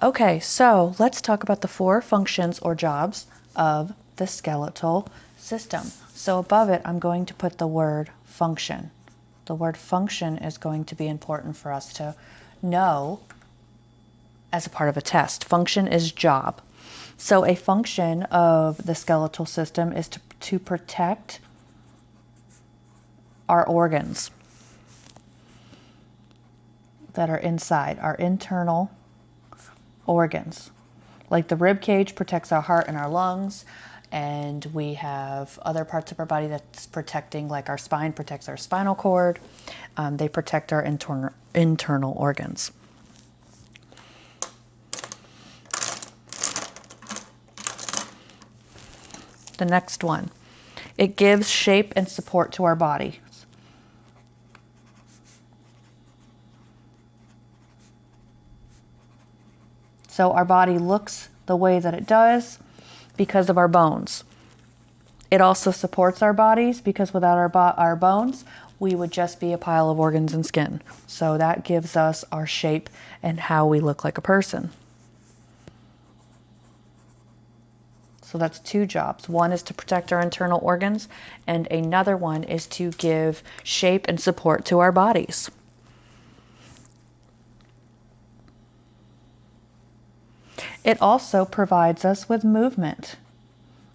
Okay, so let's talk about the 4 functions or jobs of the skeletal system. So above it, I'm going to put the word function. The word function is going to be important for us to know as a part of a test. Function is job. So a function of the skeletal system is to protect our organs that are inside, our internal organs. Like the rib cage protects our heart and our lungs, and we have other parts of our body that's protecting, like our spine protects our spinal cord. They protect our internal organs. The next one, it gives shape and support to our body. So our body looks the way that it does because of our bones. It also supports our bodies because without our bones, we would just be a pile of organs and skin. So that gives us our shape and how we look like a person. So that's 2 jobs. One is to protect our internal organs, and another one is to give shape and support to our bodies. It also provides us with movement.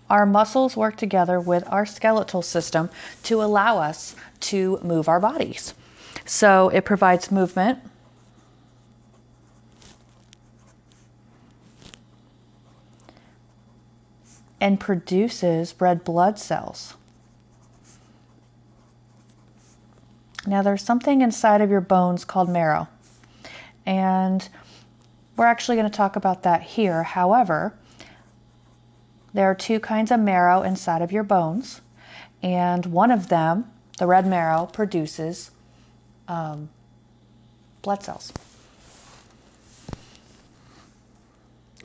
Our muscles work together with our skeletal system to allow us to move our bodies. So it provides movement. And produces red blood cells. Now there's something inside of your bones called marrow. And we're actually going to talk about that here. However, there are 2 kinds of marrow inside of your bones, and one of them, the red marrow, produces blood cells.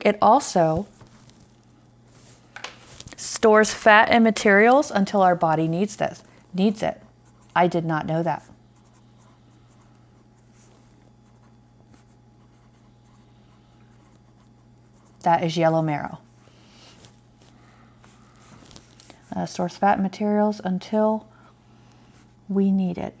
It also stores fat and materials until our body needs it. I did not know that. That is yellow marrow. Stores fat and materials until we need it.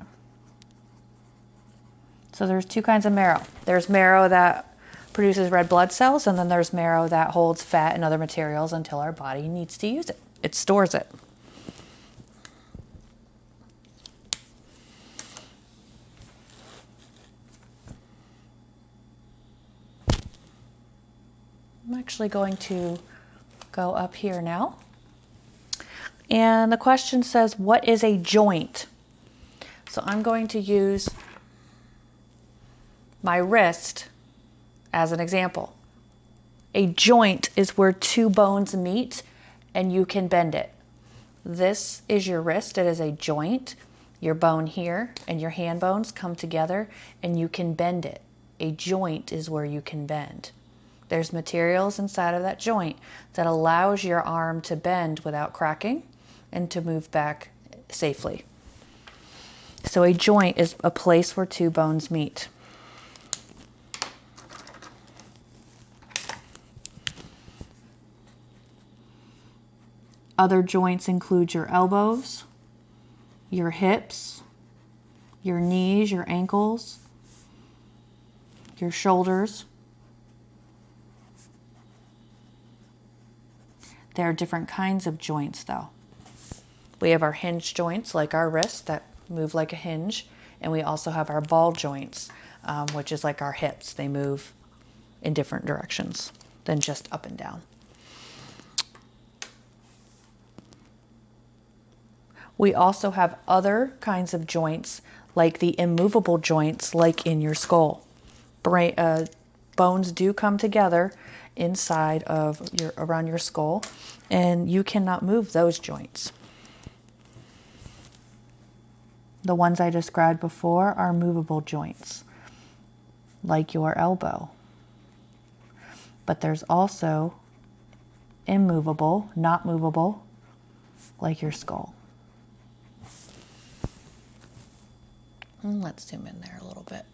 So there's 2 kinds of marrow. There's marrow that produces red blood cells, and then there's marrow that holds fat and other materials until our body needs to use it. It stores it. I'm actually going to go up here now. And the question says, what is a joint? So I'm going to use my wrist as an example. A joint is where 2 bones meet and you can bend it. This is your wrist. It is a joint. Your bone here and your hand bones come together and you can bend it. A joint is where you can bend. There's materials inside of that joint that allows your arm to bend without cracking and to move back safely. So a joint is a place where 2 bones meet. Other joints include your elbows, your hips, your knees, your ankles, your shoulders. There are different kinds of joints though. We have our hinge joints like our wrist that move like a hinge, and we also have our ball joints, which is like our hips. They move in different directions than just up and down. We also have other kinds of joints like the immovable joints like in your skull. Bones do come together inside of around your skull, and you cannot move those joints. The ones I described before are movable joints, like your elbow. But there's also immovable, not movable, like your skull. Let's zoom in there a little bit.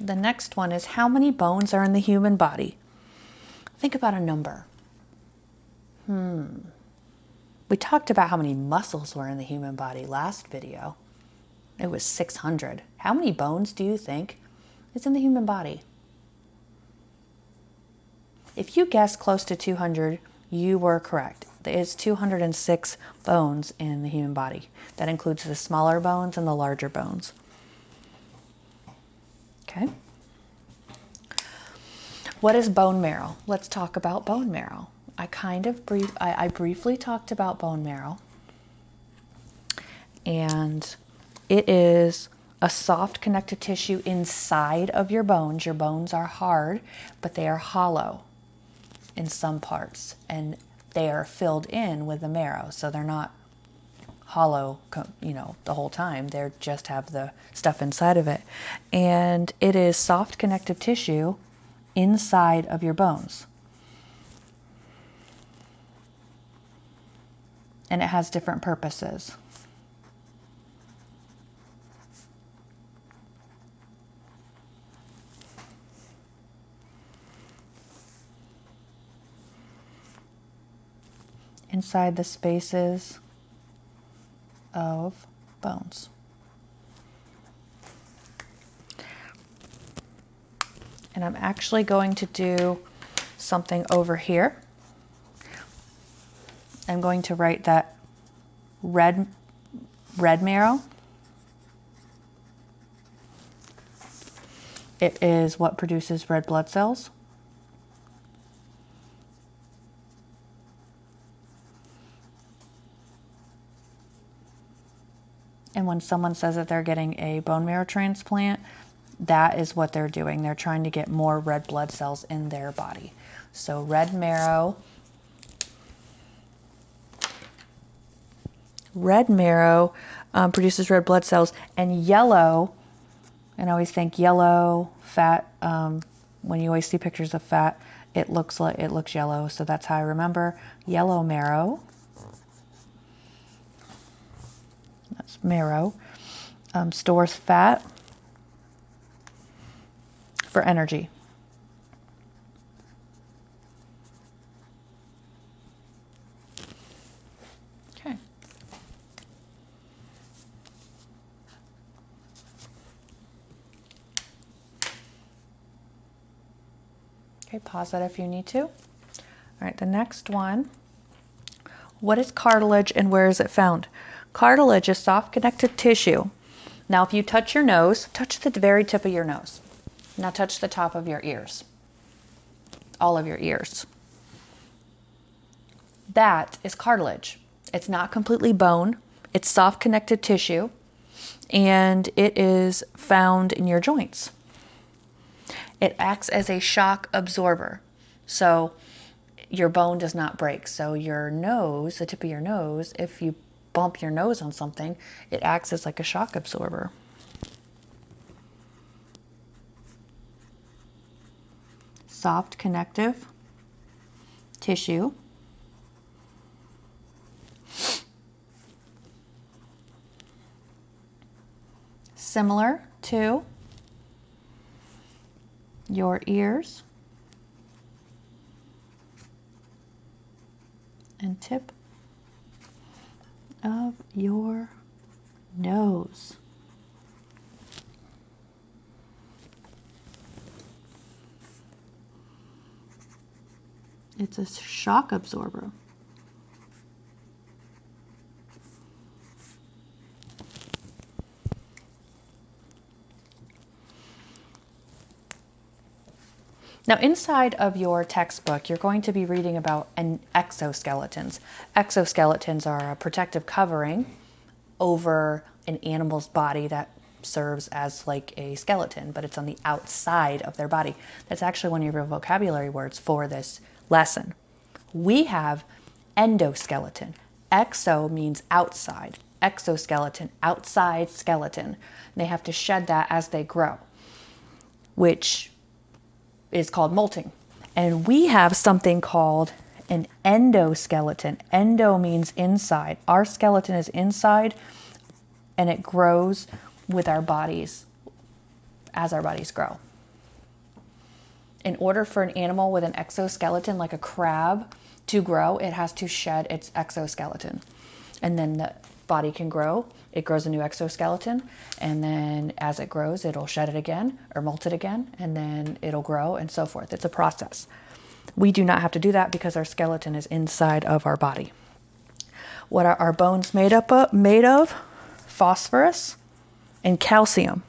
The next one is how many bones are in the human body? Think about a number. We talked about how many muscles were in the human body last video. It was 600. How many bones do you think is in the human body? If you guessed close to 200, you were correct. There is 206 bones in the human body. That includes the smaller bones and the larger bones. Okay. What is bone marrow? Let's talk about bone marrow. I briefly talked about bone marrow. And it is a soft connective tissue inside of your bones. Your bones are hard, but they are hollow in some parts, and they are filled in with the marrow. So they're not hollow, the whole time. They just have the stuff inside of it. And it is soft connective tissue inside of your bones. And it has different purposes. Inside the spaces of bones. And I'm actually going to do something over here. I'm going to write that red marrow. It is what produces red blood cells. And when someone says that they're getting a bone marrow transplant, that is what they're doing. They're trying to get more red blood cells in their body. So red marrow produces red blood cells, and yellow, and I always think yellow fat, when you always see pictures of fat, it looks yellow. So that's how I remember yellow marrow. That's marrow. Stores fat for energy. Okay. Okay, pause that if you need to. All right, the next one. What is cartilage and where is it found? Cartilage is soft connective tissue. Now, if you touch your nose, touch the very tip of your nose. Now touch the top of your ears. All of your ears. That is cartilage. It's not completely bone. It's soft connective tissue, and it is found in your joints. It acts as a shock absorber. So your bone does not break. So your nose, the tip of your nose, if you bump your nose on something, it acts as like a shock absorber. Soft connective tissue. Similar to your ears and tip of your nose. It's a shock absorber. Now, inside of your textbook, you're going to be reading about exoskeletons. Exoskeletons are a protective covering over an animal's body that serves as like a skeleton, but it's on the outside of their body. That's actually one of your vocabulary words for this lesson. We have endoskeleton. Exo means outside. Exoskeleton, outside skeleton. And they have to shed that as they grow, which is called molting. And we have something called an endoskeleton. Endo means inside. Our skeleton is inside, and it grows with our bodies as our bodies grow. In order for an animal with an exoskeleton like a crab to grow, it has to shed its exoskeleton. And then the body can grow. It grows a new exoskeleton, and then as it grows, it'll shed it again or molt it again, and then it'll grow and so forth. It's a process. We do not have to do that because our skeleton is inside of our body. What are our bones made of? Phosphorus and calcium.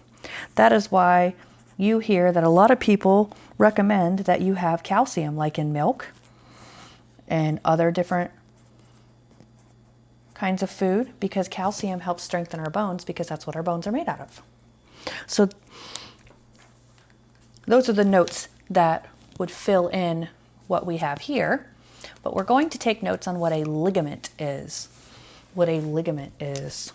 That is why you hear that a lot of people recommend that you have calcium, like in milk and other different kinds of food, because calcium helps strengthen our bones, because that's what our bones are made out of. So those are the notes that would fill in what we have here, but we're going to take notes on what a ligament is. What a ligament is.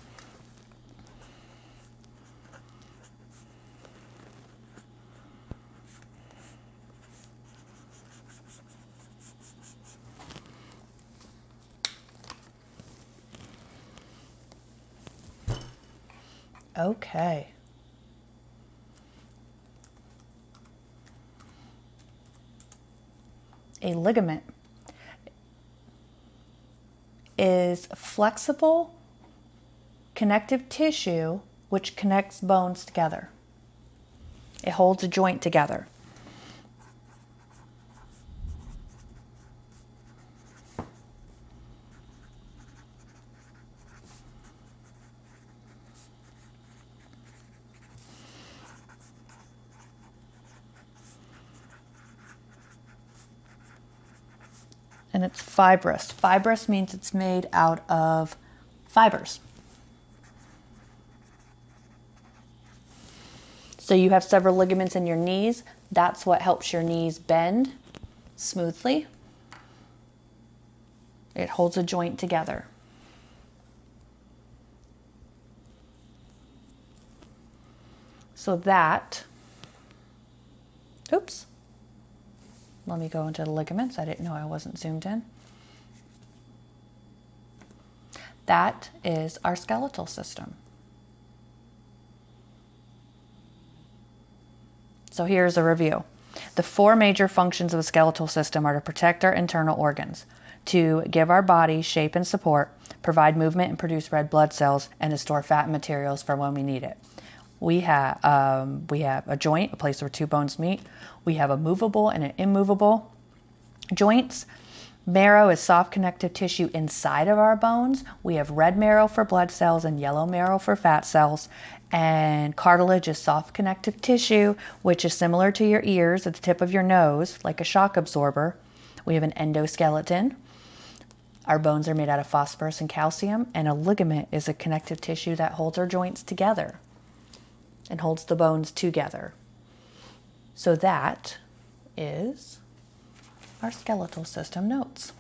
Okay. A ligament is flexible connective tissue which connects bones together. It holds a joint together. And it's fibrous. Fibrous means it's made out of fibers. So you have several ligaments in your knees. That's what helps your knees bend smoothly. It holds a joint together. So that, oops. Let me go into the ligaments. I didn't know I wasn't zoomed in. That is our skeletal system. So here's a review. The four major functions of the skeletal system are to protect our internal organs, to give our body shape and support, provide movement and produce red blood cells, and to store fat and materials for when we need it. We have a joint, a place where two bones meet. We have a movable and an immovable joints. Marrow is soft connective tissue inside of our bones. We have red marrow for blood cells and yellow marrow for fat cells. And cartilage is soft connective tissue, which is similar to your ears at the tip of your nose, like a shock absorber. We have an endoskeleton. Our bones are made out of phosphorus and calcium, and a ligament is a connective tissue that holds our joints together and holds the bones together. So that is our skeletal system notes.